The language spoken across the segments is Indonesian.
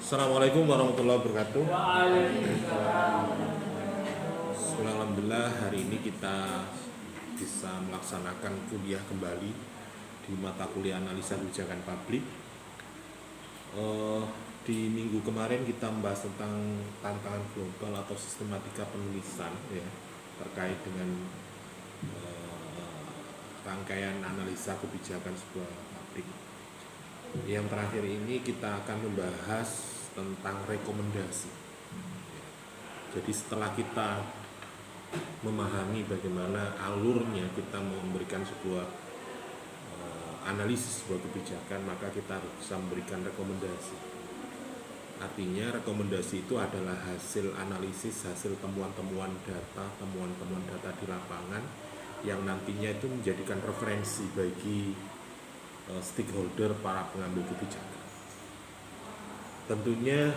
Assalamualaikum warahmatullahi wabarakatuh. Waalaikumsalam. Alhamdulillah hari ini kita bisa melaksanakan kuliah kembali di mata kuliah analisa kebijakan publik. Di minggu kemarin kita membahas tentang tantangan global atau sistematika penulisan ya, terkait dengan rangkaian analisa kebijakan sebuah publik. Yang terakhir ini kita akan membahas tentang rekomendasi. Jadi setelah kita memahami bagaimana alurnya kita memberikan sebuah analisis sebuah kebijakan, maka kita harus bisa memberikan rekomendasi. Artinya rekomendasi itu adalah hasil analisis, hasil temuan-temuan data di lapangan yang nantinya itu menjadikan referensi bagi stakeholder, para pengambil kebijakan. Tentunya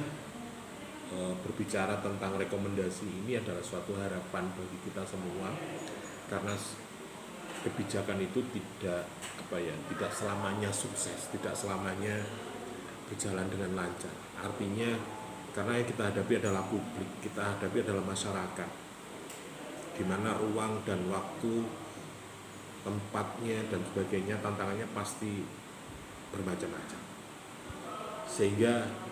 berbicara tentang rekomendasi ini adalah suatu harapan bagi kita semua, karena kebijakan itu tidak selamanya sukses, tidak selamanya berjalan dengan lancar. Artinya karena yang kita hadapi adalah publik, kita hadapi adalah masyarakat, di mana ruang dan waktu, tempatnya dan sebagainya, tantangannya pasti bermacam-macam. Sehingga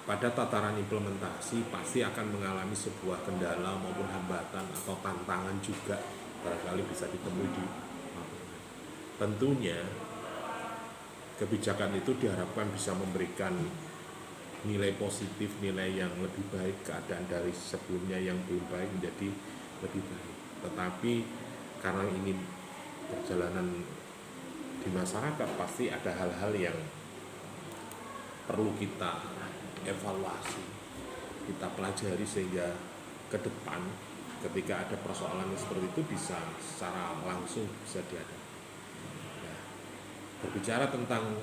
pada tataran implementasi pasti akan mengalami sebuah kendala maupun hambatan atau tantangan juga barangkali bisa ditemui di lapangan. Tentunya kebijakan itu diharapkan bisa memberikan nilai positif, nilai yang lebih baik, keadaan dari sebelumnya yang belum baik menjadi lebih baik. Tetapi karena ini perjalanan di masyarakat, pasti ada hal-hal yang perlu kita evaluasi, kita pelajari, sehingga ke depan ketika ada persoalan seperti itu bisa secara langsung bisa dihadapi. Nah, berbicara tentang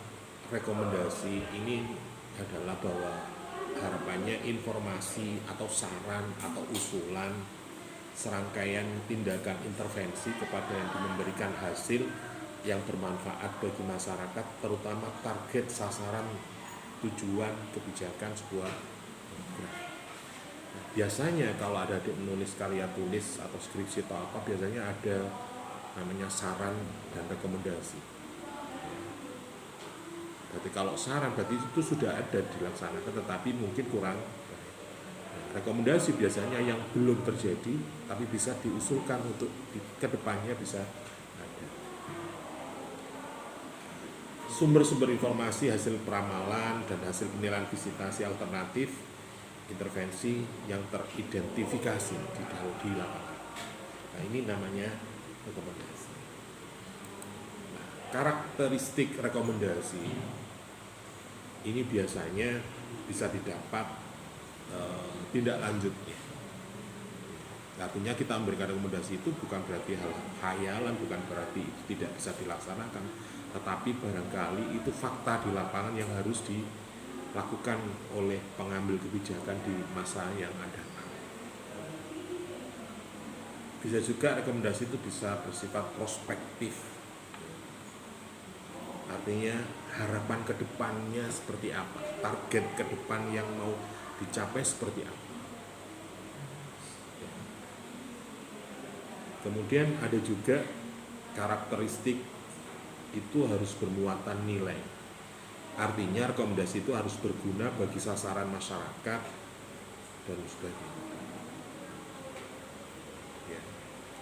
rekomendasi ini adalah bahwa harapannya informasi atau saran atau usulan, serangkaian tindakan intervensi kepada yang memberikan hasil yang bermanfaat bagi masyarakat, terutama target sasaran tujuan kebijakan sebuah program. Nah, biasanya kalau ada adik menulis karya tulis atau skripsi atau apa, biasanya ada namanya saran dan rekomendasi. Berarti kalau saran berarti itu sudah ada dilaksanakan, tetapi mungkin kurang. Rekomendasi biasanya yang belum terjadi tapi bisa diusulkan untuk ke depannya bisa ada. Sumber-sumber informasi, hasil peramalan dan hasil penilaian visitasi alternatif intervensi yang teridentifikasi di lapangan. Nah, ini namanya rekomendasi. Nah, karakteristik rekomendasi ini biasanya bisa didapat tindak lanjutnya. Artinya kita memberikan rekomendasi itu bukan berarti hal khayalan, bukan berarti itu tidak bisa dilaksanakan, tetapi barangkali itu fakta di lapangan yang harus dilakukan oleh pengambil kebijakan di masa yang akan datang. Bisa juga rekomendasi itu bisa bersifat prospektif, artinya harapan ke depannya seperti apa, target ke depan yang mau dicapai seperti apa. Kemudian ada juga karakteristik itu harus bermuatan nilai. Artinya rekomendasi itu harus berguna bagi sasaran masyarakat dan sebagainya. Ya.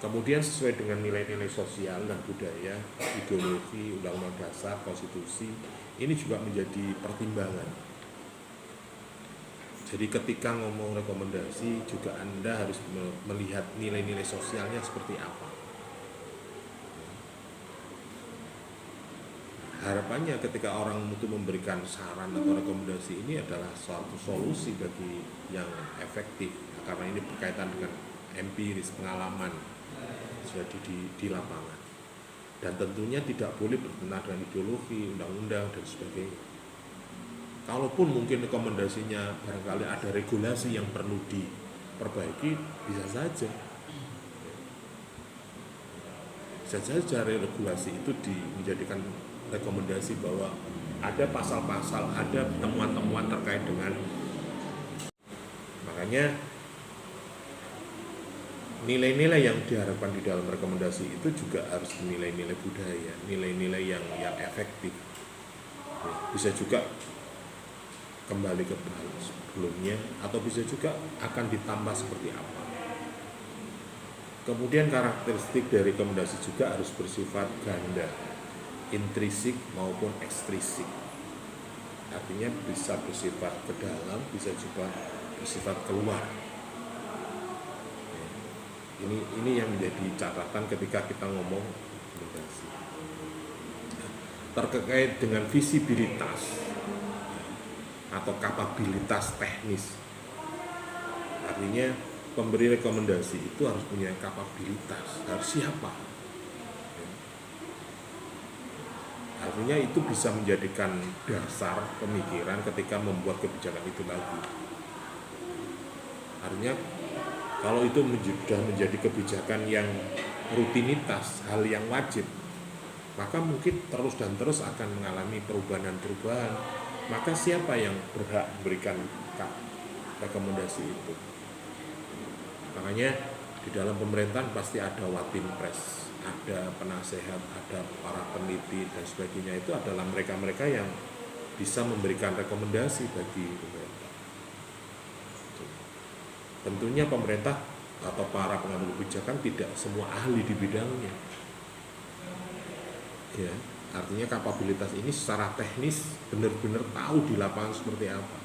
Kemudian sesuai dengan nilai-nilai sosial dan budaya, ideologi, undang-undang dasar, konstitusi, ini juga menjadi pertimbangan. Jadi ketika ngomong rekomendasi juga Anda harus melihat nilai-nilai sosialnya seperti apa. Harapannya ketika orang itu memberikan saran atau rekomendasi, ini adalah suatu solusi bagi yang efektif, karena ini berkaitan dengan empiris, pengalaman jadi di lapangan. Dan tentunya tidak boleh bertentangan dengan ideologi, undang-undang dan sebagainya. Kalaupun mungkin rekomendasinya barangkali ada regulasi yang perlu diperbaiki, bisa saja regulasi itu menjadikan rekomendasi bahwa ada pasal-pasal, ada temuan-temuan terkait dengan. Makanya nilai-nilai yang diharapkan di dalam rekomendasi itu juga harus nilai-nilai budaya, nilai-nilai yang efektif. Bisa juga kembali ke sebelumnya, atau bisa juga akan ditambah seperti apa. Kemudian karakteristik dari rekomendasi juga harus bersifat ganda, intrinsik maupun ekstrinsik. Artinya bisa bersifat ke dalam, bisa juga bersifat keluar. Ini yang menjadi catatan ketika kita ngomong rekomendasi. Terkait dengan visibilitas atau kapabilitas teknis. Artinya pemberi rekomendasi itu harus punya kapabilitas, harus siapa. Artinya itu bisa menjadikan dasar pemikiran ketika membuat kebijakan itu lagi. Artinya kalau itu sudah menjadi kebijakan yang rutinitas, hal yang wajib, maka mungkin terus dan terus akan mengalami perubahan. Maka siapa yang berhak memberikan rekomendasi itu? Makanya di dalam pemerintahan pasti ada watinpres, ada penasehat, ada para peneliti dan sebagainya. Itu adalah mereka-mereka yang bisa memberikan rekomendasi bagi pemerintah. Tentunya pemerintah atau para pengambil kebijakan tidak semua ahli di bidangnya. Ya, artinya kapabilitas ini secara teknis benar-benar tahu di lapangan seperti apa.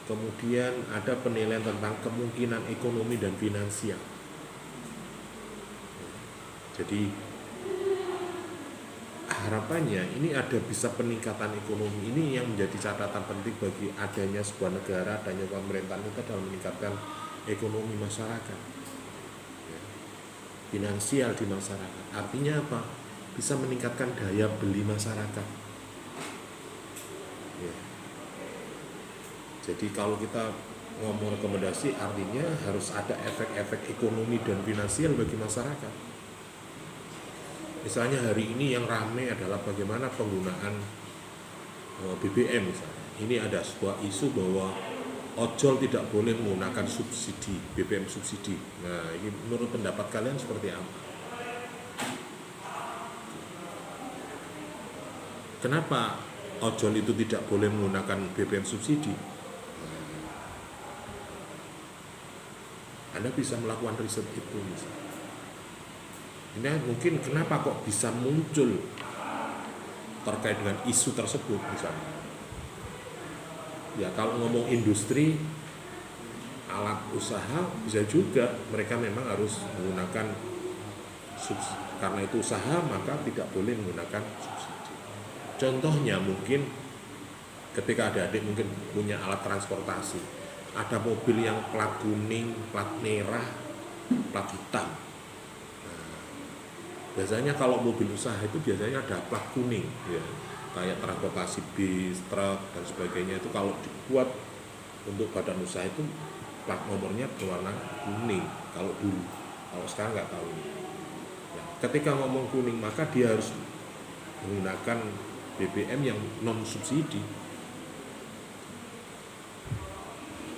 Kemudian ada penilaian tentang kemungkinan ekonomi dan finansial. Jadi harapannya ini ada bisa peningkatan ekonomi. Ini yang menjadi catatan penting bagi adanya sebuah negara, adanya pemerintahan itu dalam meningkatkan ekonomi masyarakat, finansial di masyarakat. Artinya apa? Bisa meningkatkan daya beli masyarakat. Ya. Jadi kalau kita ngomong rekomendasi, artinya harus ada efek-efek ekonomi dan finansial bagi masyarakat. Misalnya hari ini yang ramai adalah bagaimana penggunaan BBM misalnya. Ini ada sebuah isu bahwa ojol tidak boleh menggunakan subsidi, BBM subsidi. Nah, ini menurut pendapat kalian seperti apa? Kenapa ojol itu tidak boleh menggunakan BBM subsidi? Anda bisa melakukan riset itu misalnya. Ini mungkin kenapa kok bisa muncul terkait dengan isu tersebut misalnya. Ya kalau ngomong industri alat usaha bisa juga mereka memang harus menggunakan subsidi. Karena itu usaha maka tidak boleh menggunakan subsidi. Contohnya mungkin ketika adik-adik mungkin punya alat transportasi, ada mobil yang plat kuning, plat merah, plat hitam. Biasanya kalau mobil usaha itu biasanya ada plat kuning, ya, kayak transportasi bis, truk dan sebagainya itu kalau dibuat untuk badan usaha itu plat nomornya berwarna kuning kalau dulu, kalau sekarang nggak tahu. Ya, ketika ngomong kuning maka dia harus menggunakan BBM yang non subsidi.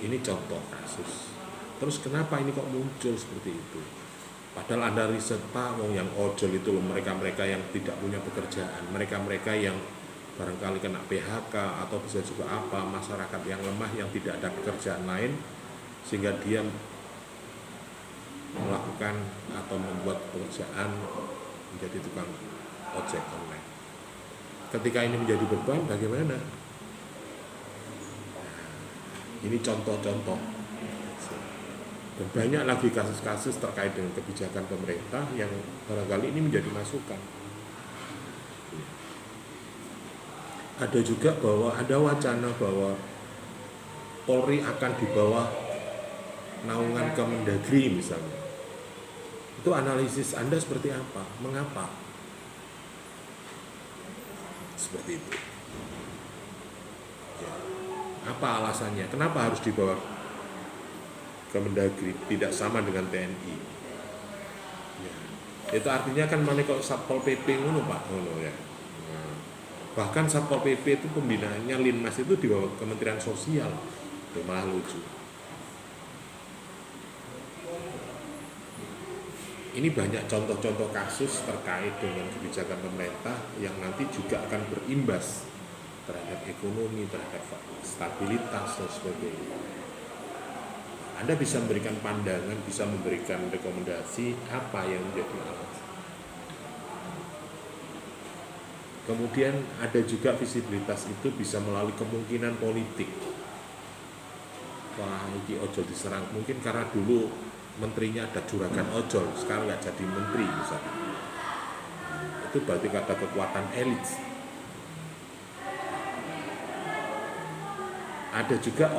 Ini contoh kasus. Terus kenapa ini kok muncul seperti itu? Padahal Anda riset Pak, yang ojol itu loh mereka-mereka yang tidak punya pekerjaan, mereka-mereka yang barangkali kena PHK atau bisa juga apa, masyarakat yang lemah yang tidak ada pekerjaan lain sehingga dia melakukan atau membuat pekerjaan menjadi tukang ojek online. Ketika ini menjadi beban, bagaimana? Ini contoh-contoh. Dan banyak lagi kasus-kasus terkait dengan kebijakan pemerintah yang barangkali ini menjadi masukan. Ada juga bahwa ada wacana bahwa Polri akan di bawah naungan Kemendagri misalnya. Itu analisis Anda seperti apa? Mengapa? Seperti itu. Ya. Apa alasannya? Kenapa harus di bawah Kemendagri, tidak sama dengan TNI? Ya. Itu artinya kan mana kok Satpol PP ngono Pak, ngono ya. Nah, Bahkan Satpol PP itu pembinaannya Linmas itu di bawah Kementerian Sosial. Itu malah lucu. Ini banyak contoh-contoh kasus terkait dengan kebijakan pemerintah yang nanti juga akan berimbas terhadap ekonomi, terhadap stabilitas dan sebagainya. Anda bisa memberikan pandangan, bisa memberikan rekomendasi apa yang menjadi alasan. Kemudian ada juga visibilitas itu bisa melalui kemungkinan politik. Wah, ini ojol diserang. Mungkin karena dulu menterinya ada juragan ojol, sekarang nggak jadi menteri misalnya. Itu berarti ada kekuatan elit. Ada juga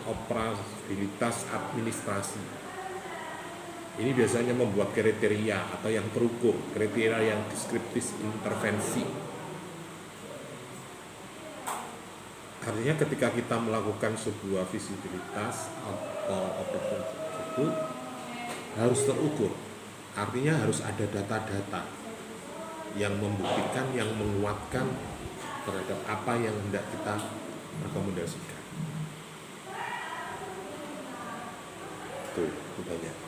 operabilitas administrasi. Ini biasanya membuat kriteria atau yang terukur, kriteria yang deskriptif intervensi. Artinya ketika kita melakukan sebuah visibilitas atau operasi tersebut harus terukur. Artinya harus ada data-data yang membuktikan, yang menguatkan terhadap apa yang hendak kita rekomendasikan. Itu banyak.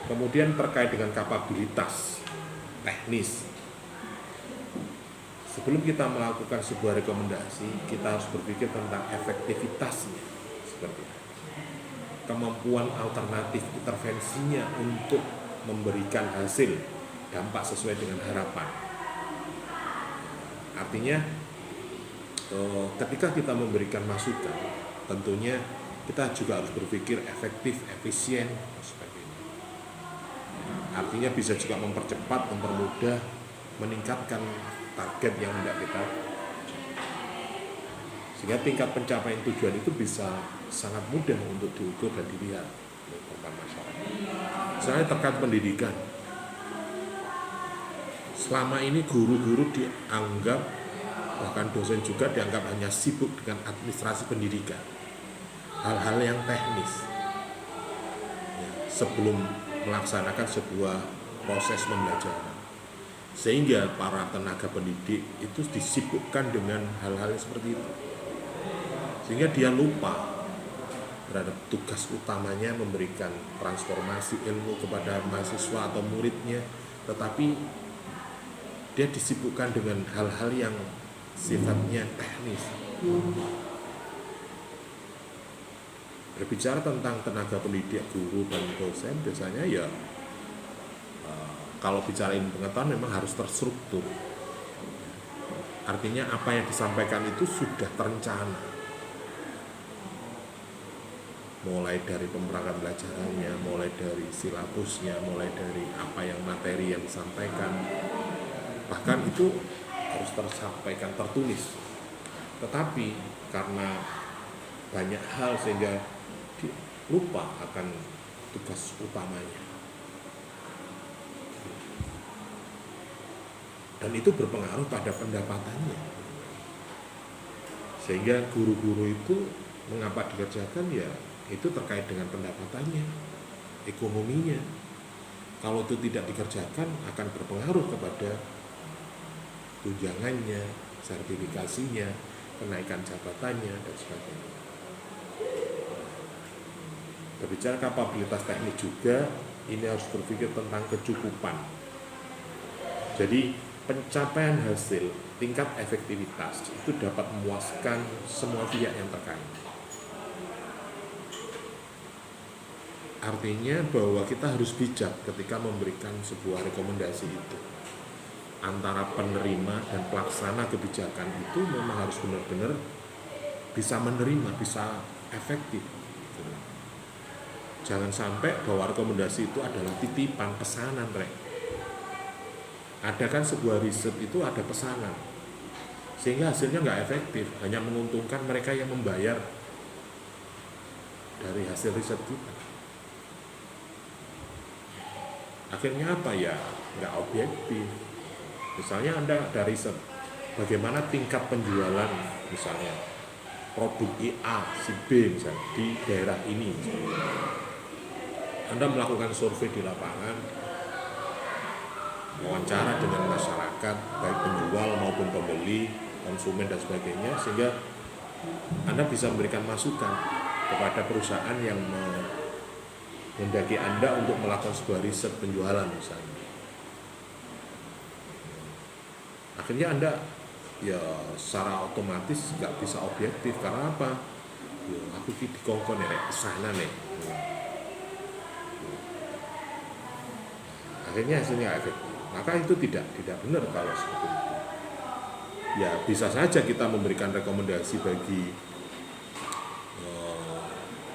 Kemudian terkait dengan kapabilitas teknis. Sebelum kita melakukan sebuah rekomendasi, kita harus berpikir tentang efektivitasnya seperti apa. Kemampuan alternatif intervensinya untuk memberikan hasil dampak sesuai dengan harapan. Artinya ketika kita memberikan masukan, tentunya kita juga harus berpikir efektif, efisien, dan sebagainya. Artinya bisa juga mempercepat, mempermudah, meningkatkan target yang hendak kita, sehingga tingkat pencapaian tujuan itu bisa sangat mudah untuk diukur dan dilihat oleh korban masyarakat. Misalnya terkait pendidikan, selama ini guru-guru dianggap, bahkan dosen juga dianggap hanya sibuk dengan administrasi pendidikan, hal-hal yang teknis ya, sebelum melaksanakan sebuah proses pembelajaran. Sehingga para tenaga pendidik itu disibukkan dengan hal-hal seperti itu, sehingga dia lupa terhadap tugas utamanya memberikan transformasi ilmu kepada mahasiswa atau muridnya, tetapi dia disibukkan dengan hal-hal yang sifatnya teknis. Berbicara tentang tenaga pendidik, guru dan dosen, biasanya ya kalau bicara ilmu pengetahuan memang harus terstruktur. Artinya apa yang disampaikan itu sudah terencana, mulai dari pemberangkatan belajarannya, mulai dari silabusnya, mulai dari apa yang materi yang disampaikan, bahkan itu harus tersampaikan tertulis. Tetapi karena banyak hal sehingga lupa akan tugas utamanya. Dan itu berpengaruh pada pendapatannya. Sehingga guru-guru itu mengapa dikerjakan ya itu terkait dengan pendapatannya, ekonominya. Kalau itu tidak dikerjakan akan berpengaruh kepada tunjangannya, sertifikasinya, kenaikan jabatannya dan sebagainya. Berbicara kapabilitas teknis juga, ini harus berpikir tentang kecukupan. Jadi pencapaian hasil, tingkat efektivitas itu dapat memuaskan semua pihak yang terkait. Artinya bahwa kita harus bijak ketika memberikan sebuah rekomendasi itu. Antara penerima dan pelaksana kebijakan itu memang harus benar-benar bisa menerima, bisa efektif. Jangan sampai bahwa rekomendasi itu adalah titipan, pesanan, Ada kan sebuah riset itu ada pesanan, sehingga hasilnya nggak efektif, hanya menguntungkan mereka yang membayar dari hasil riset kita. Akhirnya apa ya? Nggak objektif. Misalnya Anda ada riset, bagaimana tingkat penjualan misalnya produk A, si B misalnya di daerah ini misalnya. Anda melakukan survei di lapangan, wawancara dengan masyarakat, baik penjual maupun pembeli, konsumen dan sebagainya, sehingga Anda bisa memberikan masukan kepada perusahaan yang mendaki Anda untuk melakukan sebuah riset penjualan misalnya. Akhirnya Anda ya secara otomatis nggak bisa objektif, karena apa? Ya, aku dikongkon ya kesana nih. Akhirnya hasilnya efektif. Maka itu tidak benar kalau seperti itu. Ya bisa saja kita memberikan rekomendasi bagi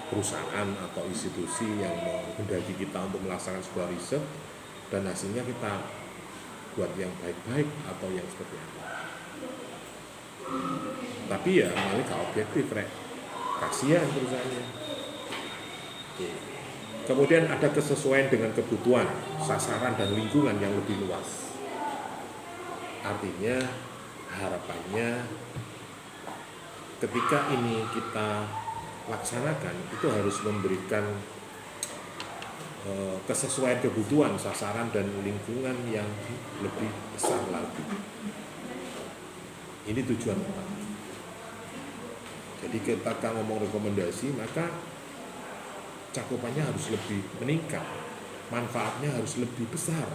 perusahaan atau institusi yang menghendaki kita untuk melaksanakan sebuah riset, dan hasilnya kita buat yang baik-baik atau yang seperti apa. Tapi ya ini gak objektif, rek. Kasihan perusahaannya. Kemudian ada kesesuaian dengan kebutuhan, sasaran dan lingkungan yang lebih luas. Artinya harapannya ketika ini kita laksanakan itu harus memberikan kesesuaian kebutuhan, sasaran dan lingkungan yang lebih besar lagi. Ini tujuan utama. Jadi ketika ngomong rekomendasi, maka cakupannya harus lebih meningkat, manfaatnya harus lebih besar.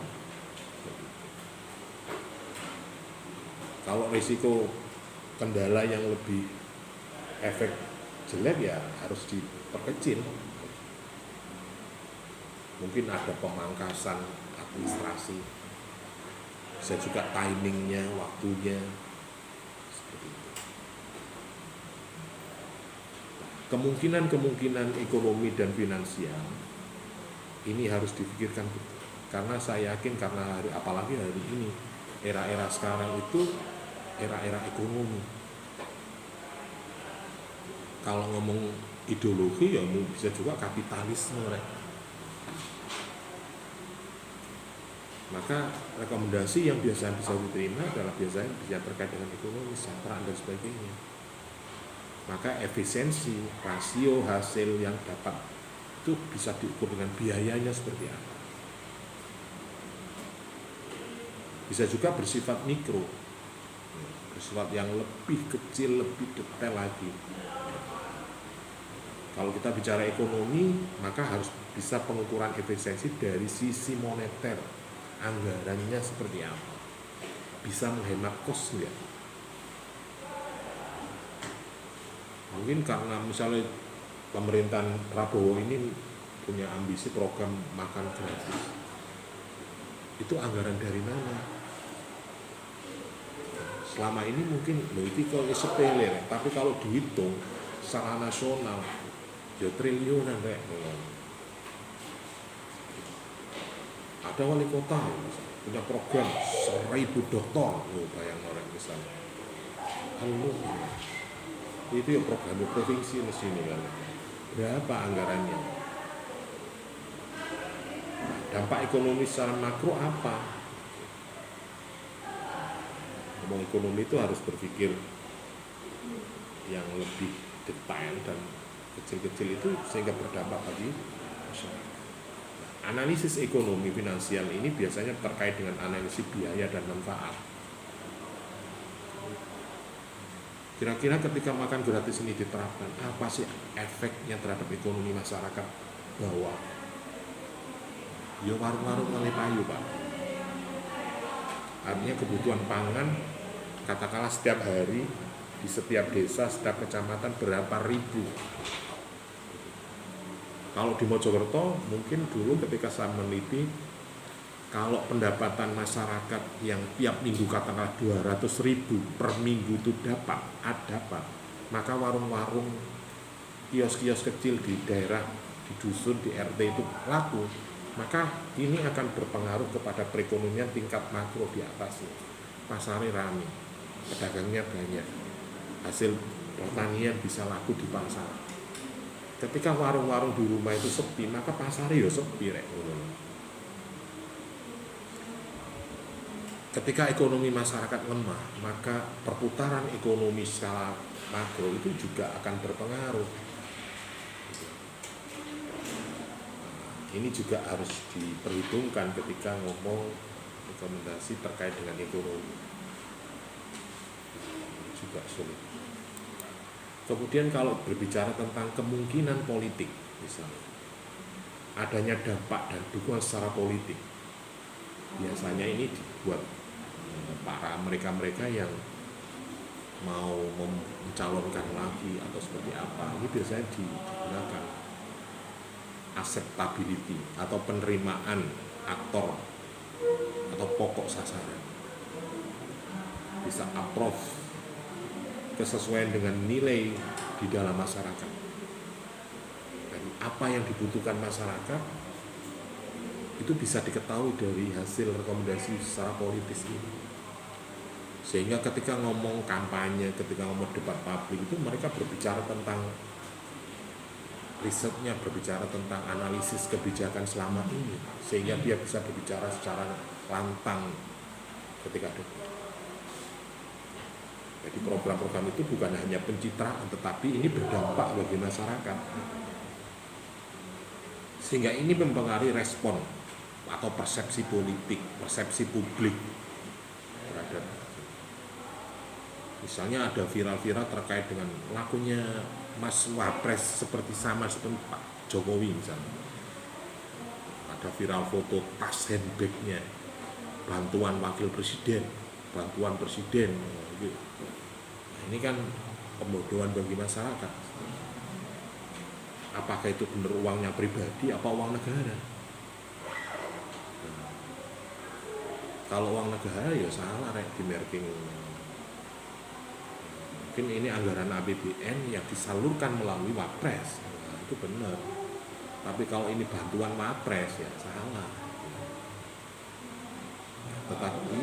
Kalau risiko kendala yang lebih efek jelek ya harus diperkecil. Mungkin ada pemangkasan administrasi, bisa juga timingnya, waktunya, seperti itu. Kemungkinan ekonomi dan finansial ini harus dipikirkan betul. Karena saya yakin, karena apalagi hari ini, era-era sekarang itu era-era ekonomi. Kalau ngomong ideologi ya bisa juga kapitalisme, right? Maka rekomendasi yang biasanya bisa diterima adalah biasanya bisa terkait dengan ekonomi, kesejahteraan dan sebagainya. Maka efisiensi, rasio hasil yang dapat itu bisa diukur dengan biayanya seperti apa. Bisa juga bersifat mikro, bersifat yang lebih kecil, lebih detail lagi. Kalau kita bicara ekonomi, maka harus bisa pengukuran efisiensi dari sisi moneter, anggarannya seperti apa, bisa menghemat kos enggak. Mungkin karena misalnya pemerintahan Prabowo ini punya ambisi program makan gratis, itu anggaran dari mana? Selama ini mungkin itu kalau sepele, tapi kalau dihitung secara nasional ya triliunan, rek. Ada wali kota punya program 1000 dokter, bayang orang misalnya. Halo, itu ya program provinsi mesti ini kan. Berapa anggarannya? Dampak ekonomi secara makro apa? Ngomong ekonomi itu harus berpikir yang lebih detail dan kecil-kecil itu sehingga berdampak bagi masyarakat. Analisis ekonomi finansial ini biasanya terkait dengan analisis biaya dan manfaat. Kira-kira ketika makan gratis ini diterapkan, apa sih efeknya terhadap ekonomi masyarakat bawah? Ya warung-warung mulai payu, Pak. Artinya kebutuhan pangan, katakanlah setiap hari di setiap desa, setiap kecamatan berapa ribu. Kalau di Mojokerto mungkin dulu ketika saya meneliti, kalau pendapatan masyarakat yang tiap minggu katakanlah 200.000 per minggu itu dapat, maka warung-warung, kios-kios kecil di daerah, di dusun, di RT itu laku, maka ini akan berpengaruh kepada perekonomian tingkat makro di atasnya. Pasarnya ramai, pedagangnya banyak, hasil pertanian bisa laku di pasar. Ketika warung-warung di rumah itu sepi, maka pasarnya ya sepi, rek. Ketika ekonomi masyarakat lemah, maka perputaran ekonomi skala makro itu juga akan berpengaruh. Ini juga harus diperhitungkan ketika ngomong rekomendasi terkait dengan ekonomi juga sulit. Kemudian kalau berbicara tentang kemungkinan politik, misalnya adanya dampak dan dukungan secara politik, biasanya ini dibuat para mereka-mereka yang mau mencalonkan lagi atau seperti apa, ini biasanya digunakan acceptability atau penerimaan aktor atau pokok sasaran, bisa approve, kesesuaian dengan nilai di dalam masyarakat dan apa yang dibutuhkan masyarakat itu bisa diketahui dari hasil rekomendasi secara politis ini. Sehingga ketika ngomong kampanye, ketika ngomong debat publik itu mereka berbicara tentang risetnya, berbicara tentang analisis kebijakan selama ini, sehingga dia bisa berbicara secara lantang ketika debat. Jadi program-program itu bukan hanya pencitraan, tetapi ini berdampak bagi masyarakat. Sehingga ini mempengaruhi respon atau persepsi politik, persepsi publik terhadap. Misalnya ada viral-viral terkait dengan lakunya Mas Wapres seperti Pak Jokowi misalnya. Ada viral foto tas handbagnya, bantuan wakil presiden, bantuan presiden. Ini kan pembodohan bagi masyarakat. Apakah itu benar uangnya pribadi apa uang negara? Kalau uang negara ya salah di marking. Mungkin ini anggaran APBN yang disalurkan melalui Wapres, itu benar. Tapi kalau ini bantuan Wapres ya salah. Tetapi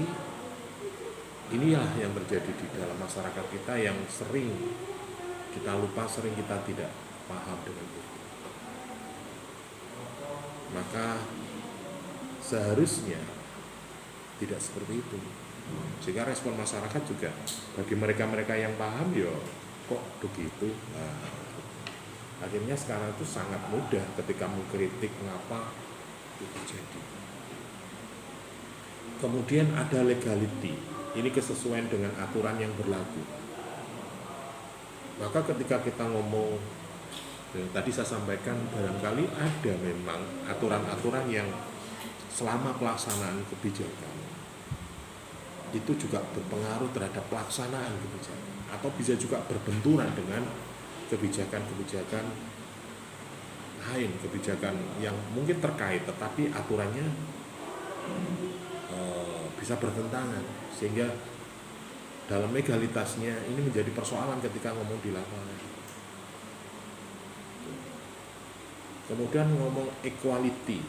inilah yang terjadi di dalam masyarakat kita yang sering kita lupa, sering kita tidak paham dengan itu. Maka seharusnya tidak seperti itu. Sehingga respon masyarakat juga bagi mereka-mereka yang paham ya kok begitu. Nah, akhirnya sekarang itu sangat mudah ketika mengkritik mengapa itu terjadi. Kemudian ada legality. Ini kesesuaian dengan aturan yang berlaku. Maka ketika kita ngomong, tadi saya sampaikan barangkali ada memang aturan-aturan yang selama pelaksanaan kebijakan itu juga berpengaruh terhadap pelaksanaan kebijakan, atau bisa juga berbenturan dengan kebijakan-kebijakan lain, kebijakan yang mungkin terkait tetapi aturannya bisa bertentangan, sehingga dalam legalitasnya ini menjadi persoalan ketika ngomong di lapangan. Kemudian ngomong equity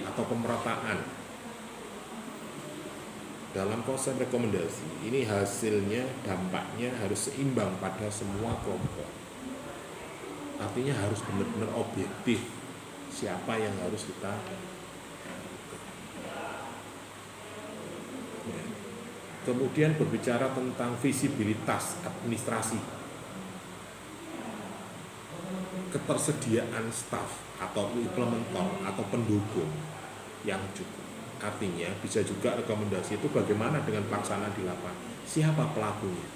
atau pemerataan. Dalam konsep rekomendasi ini hasilnya, dampaknya harus seimbang pada semua kelompok. Artinya harus benar-benar objektif siapa yang harus kita. Kemudian berbicara tentang visibilitas administrasi, ketersediaan staf atau implementer atau pendukung yang cukup. Artinya bisa juga rekomendasi itu bagaimana dengan pelaksanaan di lapangan, siapa pelakunya,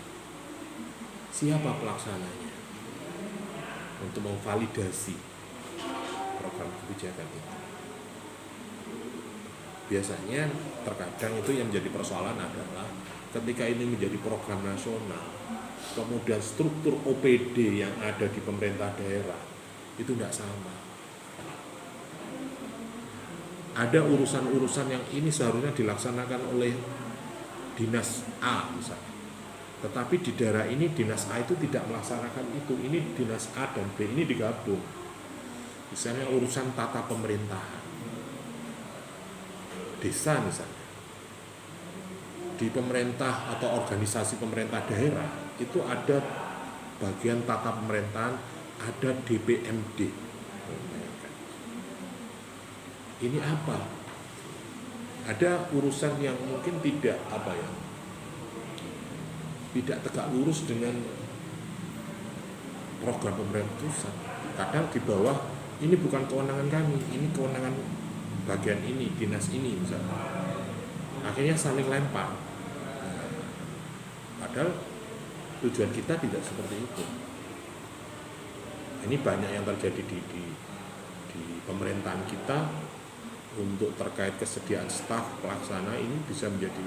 siapa pelaksananya untuk memvalidasi program kebijakan itu. Biasanya terkadang itu yang menjadi persoalan adalah ketika ini menjadi program nasional, kemudian struktur OPD yang ada di pemerintah daerah itu tidak sama. Ada urusan-urusan yang ini seharusnya dilaksanakan oleh dinas A misalnya, tetapi di daerah ini dinas A itu tidak melaksanakan itu, ini dinas A dan B ini digabung. Misalnya urusan tata pemerintahan desa misalnya, di pemerintah atau organisasi pemerintah daerah itu ada bagian tata pemerintahan, ada DPMD. Ini apa? Ada urusan yang mungkin tidak tidak tegak lurus dengan program pemerintah pusat. Kadang di bawah ini bukan kewenangan kami, ini kewenangan bagian ini, dinas ini misalnya. akhirnya saling lempar. Padahal tujuan kita tidak seperti itu. Ini banyak yang terjadi di pemerintahan kita untuk terkait kesediaan staf pelaksana. Ini bisa menjadi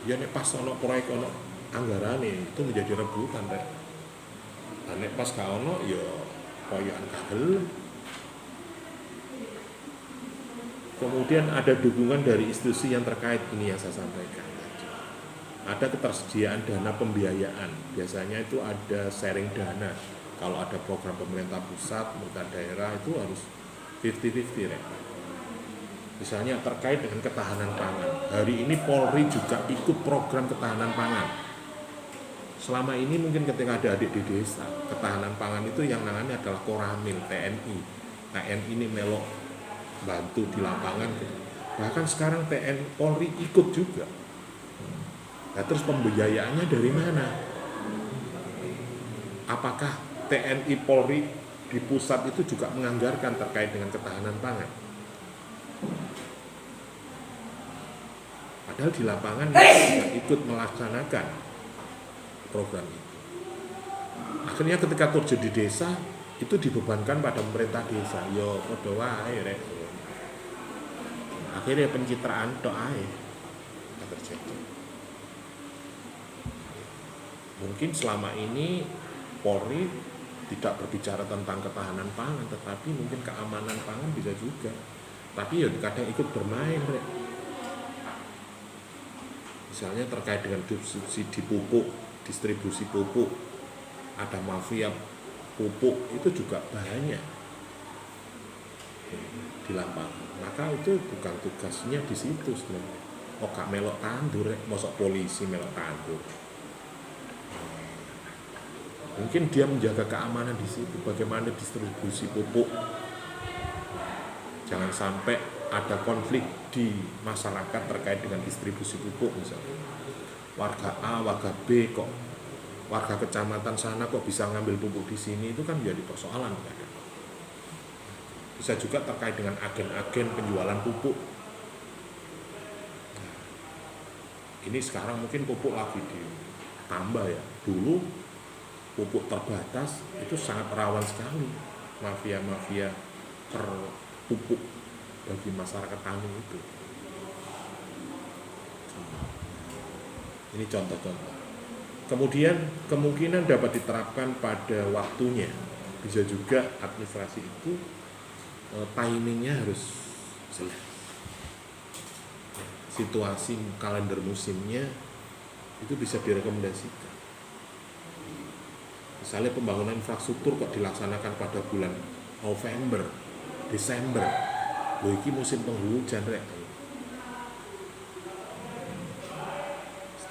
ya nek pas ono proyek ono anggarane itu menjadi rebutan rek. Nah, nek pas gak ono ya koyokan kagel. Kemudian ada dukungan dari institusi yang terkait, ini yang saya sampaikan. Ada ketersediaan dana pembiayaan, biasanya itu ada sharing dana. Kalau ada program pemerintah pusat, pemerintah daerah itu harus 50-50 rek. Misalnya terkait dengan ketahanan pangan. Hari ini Polri juga ikut program ketahanan pangan. Selama ini mungkin ketika ada adik di desa, ketahanan pangan itu yang nangani adalah Koramil, TNI. TNI ini melok bantu di lapangan. Bahkan sekarang TNI Polri ikut juga. Nah, terus pembiayaannya dari mana? Apakah TNI Polri di pusat itu juga menganggarkan terkait dengan ketahanan pangan? Padahal di lapangan juga ikut melaksanakan program itu. Akhirnya ketika terjadi di desa, itu dibebankan pada pemerintah desa. Yo, podo wae rek. Akhirnya pencitraan tok ae terjadi. Mungkin selama ini Polri tidak berbicara tentang ketahanan pangan, tetapi mungkin keamanan pangan bisa juga. Tapi ya kadang ikut bermain, rek. Misalnya terkait dengan subsidi pupuk, distribusi pupuk, ada mafia pupuk, itu juga banyak di lapangan. Maka itu bukan tugasnya di situ sebenarnya. Oh, gak melok tandur, rek. Mosok polisi melok tandur. Mungkin dia menjaga keamanan di situ, bagaimana distribusi pupuk. Jangan sampai ada konflik di masyarakat terkait dengan distribusi pupuk misalnya. Warga A, warga B kok, warga kecamatan sana kok bisa ngambil pupuk di sini, itu kan menjadi persoalan kadang. Bisa juga terkait dengan agen-agen penjualan pupuk. Nah, ini sekarang mungkin pupuk lagi ditambah ya. Dulu pupuk terbatas itu sangat rawan sekali mafia-mafia pupuk bagi masyarakat tani itu. Ini contoh-contoh. Kemudian kemungkinan dapat diterapkan pada waktunya. Bisa juga administrasi itu timingnya harus jelas. Situasi kalender musimnya itu bisa direkomendasikan. Misalnya pembangunan infrastruktur kok dilaksanakan pada bulan November, Desember. Loh, ini musim penghujan rek.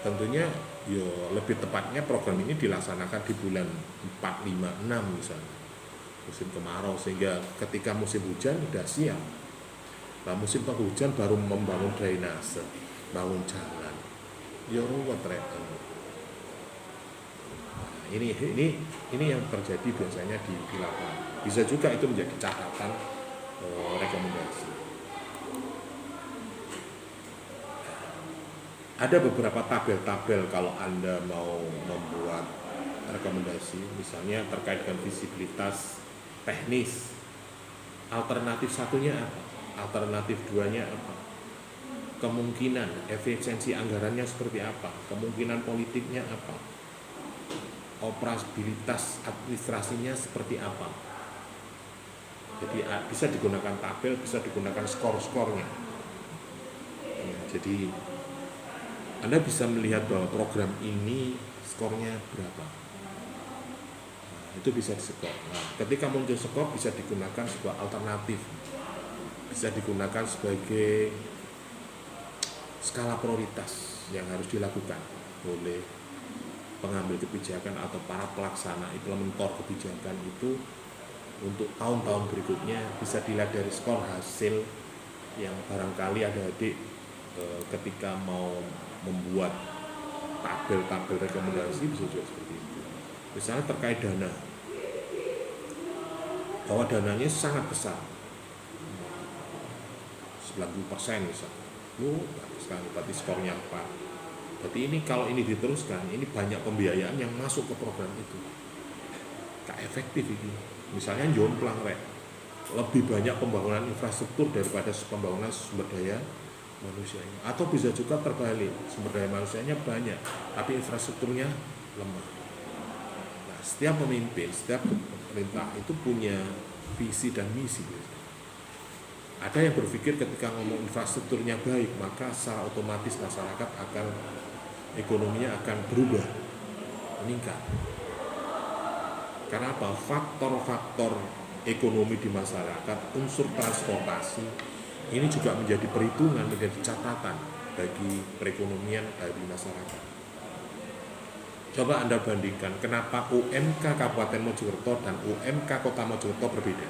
Tentunya yo lebih tepatnya program ini dilaksanakan di bulan 4, 5, 6 misalnya. Musim kemarau, sehingga ketika musim hujan sudah siap. Nah, musim penghujan baru membangun drainase, bangun jalan. Yo ruwet rek. Ini yang terjadi biasanya di lapangan. Bisa juga itu menjadi catatan rekomendasi. Ada beberapa tabel-tabel kalau Anda mau membuat rekomendasi, misalnya terkait dengan visibilitas teknis. Alternatif satunya apa? Alternatif duanya apa? Kemungkinan efisiensi anggarannya seperti apa? Kemungkinan politiknya apa? Operasibilitas administrasinya seperti apa. Jadi bisa digunakan tabel, bisa digunakan skor-skornya. Jadi Anda bisa melihat bahwa program ini skornya berapa. Itu bisa diskor. Nah, ketika muncul skor bisa digunakan sebuah alternatif. Bisa digunakan sebagai skala prioritas yang harus dilakukan oleh pengambil kebijakan atau para pelaksana implementator kebijakan itu untuk tahun-tahun berikutnya. Bisa dilihat dari skor hasil yang barangkali ada adik ketika mau membuat tabel-tabel rekomendasi bisa juga seperti itu. Misalnya terkait dana, bahwa dananya sangat besar, 90% misalnya. Bagus sekali, berarti skornya 4. Berarti ini kalau ini diteruskan, ini banyak pembiayaan yang masuk ke program itu. Gak efektif ini. Misalnya jomplang rek, lebih banyak pembangunan infrastruktur daripada pembangunan sumber daya manusianya. Atau bisa juga terbalik, sumber daya manusianya banyak, tapi infrastrukturnya lemah. Nah, setiap pemimpin, setiap pemerintah itu punya visi dan misi. Ada yang berpikir ketika ngomong infrastrukturnya baik, maka secara otomatis masyarakat akan, ekonominya akan berubah, meningkat. Karena apa? Faktor-faktor ekonomi di masyarakat, unsur transportasi, ini juga menjadi perhitungan, menjadi catatan bagi perekonomian dari masyarakat. Coba Anda bandingkan, kenapa UMK Kabupaten Mojokerto dan UMK Kota Mojokerto berbeda.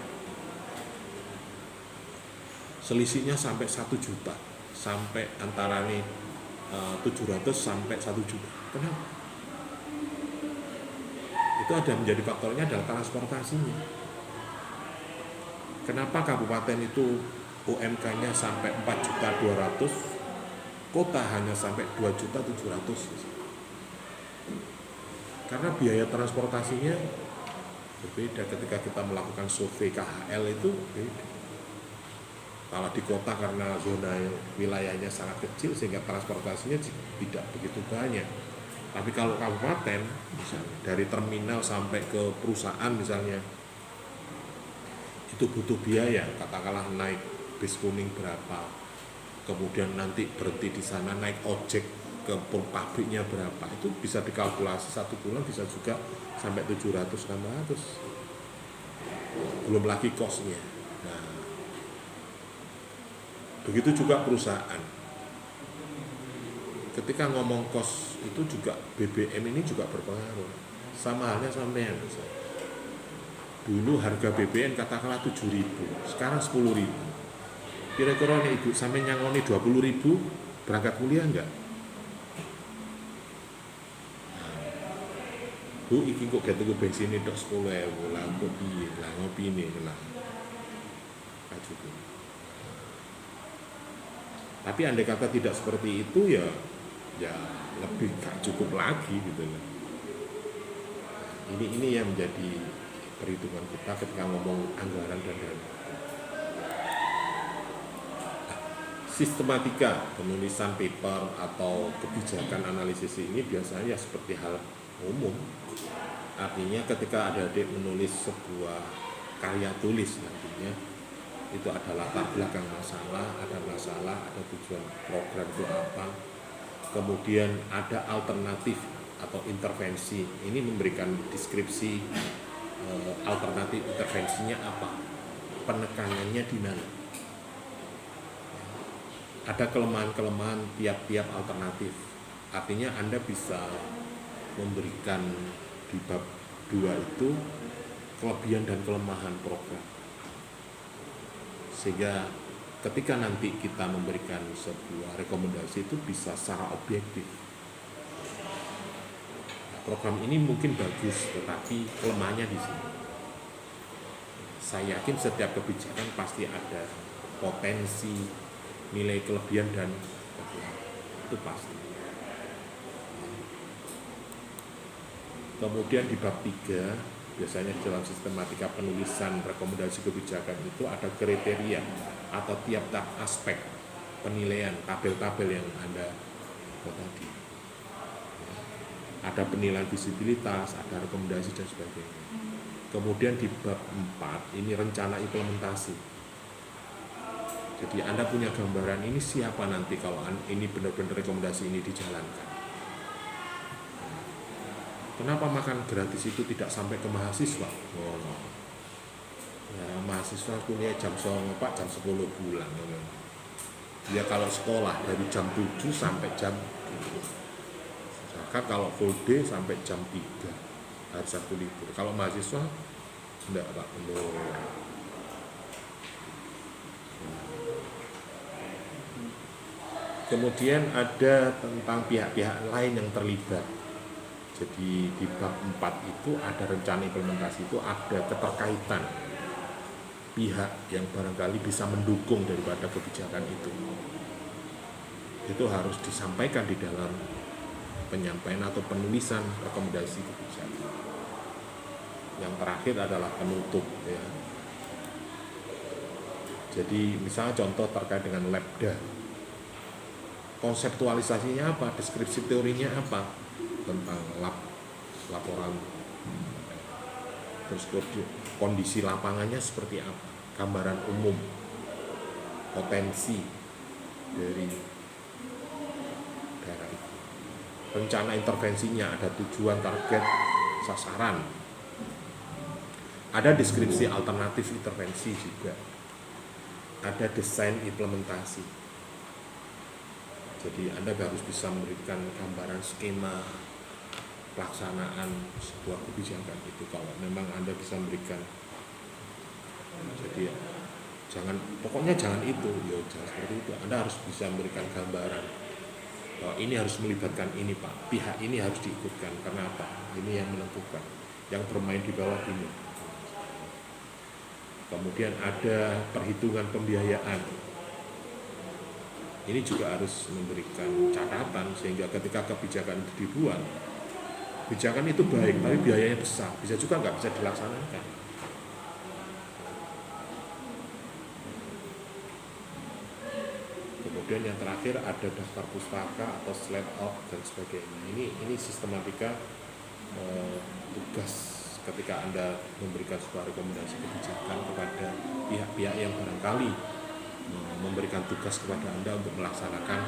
Selisihnya sampai 1 juta, sampai antara 700 sampai 1 juta. Kenapa? Itu ada menjadi faktornya adalah transportasinya. Kenapa kabupaten itu UMK-nya sampai 4.200.000, kota hanya sampai 2.700.000? Karena biaya transportasinya berbeda. Ketika kita melakukan survei KHL itu beda. Kalau di kota karena zona wilayahnya sangat kecil sehingga transportasinya tidak begitu banyak. Tapi kalau kabupaten, misalnya dari terminal sampai ke perusahaan misalnya, itu butuh biaya, katakanlah naik bis kuning berapa, kemudian nanti berhenti di sana naik ojek ke pabriknya berapa, itu bisa dikalkulasi 1 bulan bisa juga sampai 700-600, belum lagi kosnya. Nah, begitu juga perusahaan. Ketika ngomong kos itu juga BBM ini juga berpengaruh. Sama halnya sampean. Dulu harga BBM katakanlah 7.000, sekarang 10.000. Kira-kira nih ibu sampai nyangoni 20.000 berangkat kuliah enggak? Bu iki kok gak tuku bensin tok 10.000 lah, kok piye lah ngopi ini lah. Tapi andai kata tidak seperti itu ya lebih gak cukup lagi gitu loh. Ini yang menjadi perhitungan kita ketika ngomong anggaran dan dana. Sistematika penulisan paper atau kebijakan analisis ini biasanya seperti hal umum. Artinya ketika adik-adik menulis sebuah karya tulis, nantinya itu ada latar belakang masalah, ada tujuan program itu apa, kemudian ada alternatif atau intervensi. Ini memberikan deskripsi alternatif intervensinya apa, penekanannya di mana. Ada kelemahan-kelemahan tiap-tiap alternatif. Artinya Anda bisa memberikan di bab 2 itu kelebihan dan kelemahan program. Sehingga ketika nanti kita memberikan sebuah rekomendasi itu bisa secara objektif. Program ini mungkin bagus, tetapi kelemahannya di sini. Saya yakin setiap kebijakan pasti ada potensi, nilai kelebihan dan kekurangan. Itu pasti. Kemudian di bab 3, biasanya dalam sistematika penulisan rekomendasi kebijakan itu ada kriteria atau tiap-tiap aspek penilaian, tabel-tabel yang Anda buat tadi. Ada penilaian visibilitas, ada rekomendasi dan sebagainya. Kemudian di bab 4 ini rencana implementasi. Jadi Anda punya gambaran ini siapa nanti kalau ini benar-benar rekomendasi ini dijalankan. Kenapa makan gratis itu tidak sampai ke mahasiswa? Ya, mahasiswa kuliah jam 9 Pak, jam 10 pulang. Ya kalau sekolah dari jam 7 sampai jam 7. Maka kalau full day sampai jam 3 hari Sabtu libur. Kalau mahasiswa enggak Pak, belum. Kemudian ada tentang pihak-pihak lain yang terlibat. Jadi di bab 4 itu ada rencana implementasi, itu ada keterkaitan pihak yang barangkali bisa mendukung daripada kebijakan itu. itu harus disampaikan di dalam penyampaian atau penulisan rekomendasi kebijakan. Yang terakhir adalah penutup ya. Jadi misalnya contoh terkait dengan labda, konseptualisasinya apa, deskripsi teorinya apa tentang laporan, terus kondisi lapangannya seperti apa, gambaran umum, potensi dari daerah itu, rencana intervensinya, ada tujuan, target, sasaran, ada deskripsi alternatif intervensi juga, ada desain implementasi. Jadi Anda harus bisa memberikan gambaran skema pelaksanaan sebuah kebijakan itu kalau memang Anda bisa memberikan. Jadi pokoknya jangan itu, jangan seperti itu. Anda harus bisa memberikan gambaran bahwa ini harus melibatkan ini Pak, pihak ini harus diikutkan karena apa? Ini yang menentukan, yang bermain di bawah ini. Kemudian ada perhitungan pembiayaan. Ini juga harus memberikan catatan sehingga ketika kebijakan itu dibuat, kebijakan itu baik tapi biayanya besar, bisa juga nggak bisa dilaksanakan. Kemudian yang terakhir ada daftar pustaka atau slide out dan sebagainya. Ini sistematika tugas ketika Anda memberikan sebuah rekomendasi kebijakan kepada pihak-pihak yang barangkali memberikan tugas kepada Anda untuk melaksanakan